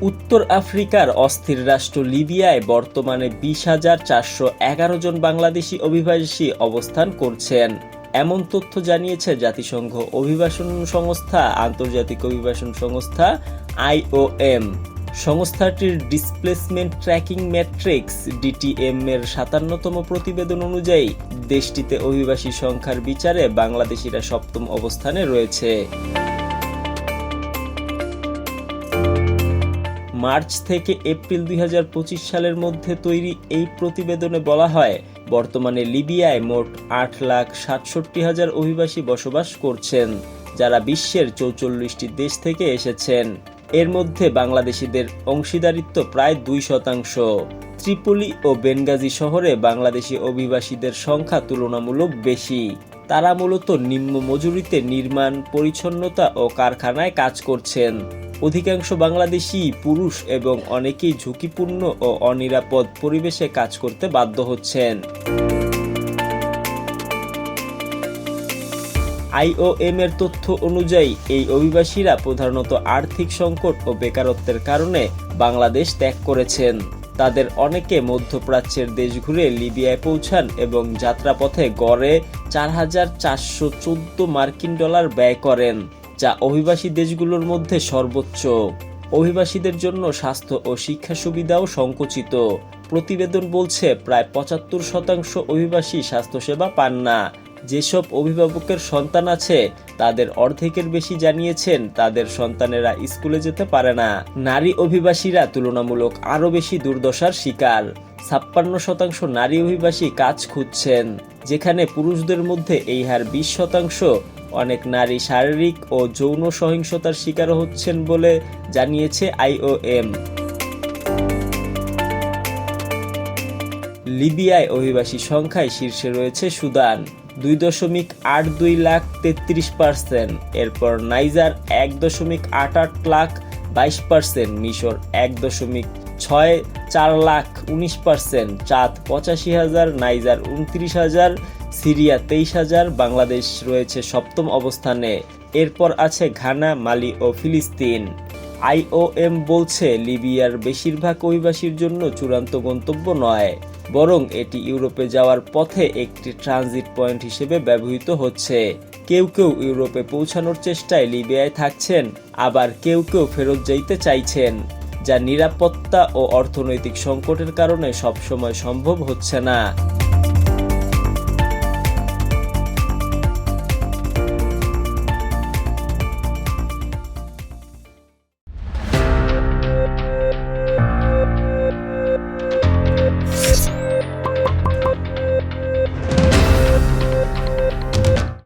উত্তর আফ্রিকার অস্থির রাষ্ট্র লিবিয়ায় বর্তমানে 20,411 জন বাংলাদেশি অভিবাসী অবস্থান করছেন। এমন তথ্য জানিয়েছে জাতিসংঘ অভিবাসন সংস্থা, আন্তর্জাতিক অভিবাসন সংস্থা IOM। সংস্থাটির ডিসপ্লেসমেন্ট ট্র্যাকিং ম্যাট্রিক্স DTM এর 57তম প্রতিবেদন অনুযায়ী দেশটিতে অভিবাসী সংখ্যার বিচারে বাংলাদেশিরা 7ম অবস্থানে রয়েছে। মার্চ থেকে এপ্রিল 2025 সালের মধ্যে তৈরি এই প্রতিবেদনে বলা হয়, বর্তমানে লিবিয়ায় মোট 8,67,000 অভিবাসী বসবাস করছেন, যারা বিশ্বের 44টি দেশ থেকে এসেছেন। এর মধ্যে বাংলাদেশিদের অংশীদারিত্ব প্রায় 2%। ত্রিপলি ও বেনগাজি শহরে বাংলাদেশি অভিবাসীদের সংখ্যা তুলনামূলক বেশি। তারা মূলত নিম্ন মজুরিতে নির্মাণ, পরিচ্ছন্নতা ও কারখানায় কাজ করছেন। অধিকাংশ বাংলাদেশী পুরুষ এবং অনেকেই ঝুঁকিপূর্ণ ও অনিরাপদ পরিবেশে কাজ করতে বাধ্য হচ্ছেন। IOM এর তথ্য অনুযায়ী এই অভিবাসীরা প্রধানত আর্থিক সংকট ও বেকারত্বের কারণে বাংলাদেশ ত্যাগ করেছেন। তাদের অনেকে মধ্যপ্রাচ্যের দেশ ঘুরে লিবিয়ায় পৌঁছান এবং যাত্রাপথে গড়ে $4,414 ব্যয় করেন, যা অভিবাসী দেশগুলোর মধ্যে সর্বোচ্চ। অভিবাসীদের জন্য স্বাস্থ্য ও শিক্ষা সুবিধাও সংকুচিত। প্রতিবেদন বলছে প্রায় 75% অভিবাসী স্বাস্থ্যসেবা পান না। যেসব অভিভাবকের সন্তান আছে তাদের অর্ধেকের বেশি জানিয়েছেন তাদের সন্তানেরা স্কুলে যেতে পারে না। নারী অভিবাসীরা তুলনামূলক আরও বেশি দুর্দশার শিকার। 56% নারী অভিবাসী কাজ খুঁজছেন, যেখানে পুরুষদের মধ্যে এই হার 20%। অনেক নারী শারীরিক ও যৌন সহিংসতার শিকার হচ্ছেন বলে জানিয়েছে IOM। লিবিয়ায় অভিবাসী সংখ্যায় শীর্ষে রয়েছে সুদান 2.82 লাখ 33%, এরপর নাইজার 1.88 লাখ 22%, মিশর 1.64 লাখ 19%, চাদ 85,000, নাইজার 29,000, সিরিয়া 23,000। বাংলাদেশ রয়েছে 7ম অবস্থানে। এরপর আছে ঘানা, মালি ও ফিলিস্তিন। IOM বলছে লিবিয়ার বেশিরভাগ অভিবাসীর জন্য চূড়ান্ত গন্তব্য নয়, বরং এটি ইউরোপে যাওয়ার পথে একটি ট্রানজিট পয়েন্ট হিসেবে ব্যবহৃত হচ্ছে। কেউ কেউ ইউরোপে পৌঁছানোর চেষ্টায় লিবিয়ায় থাকছেন, আবার কেউ কেউ ফেরত যেতে চাইছেন, যা নিরাপত্তা ও অর্থনৈতিক সংকটের কারণে সবসময় সম্ভব হচ্ছে না।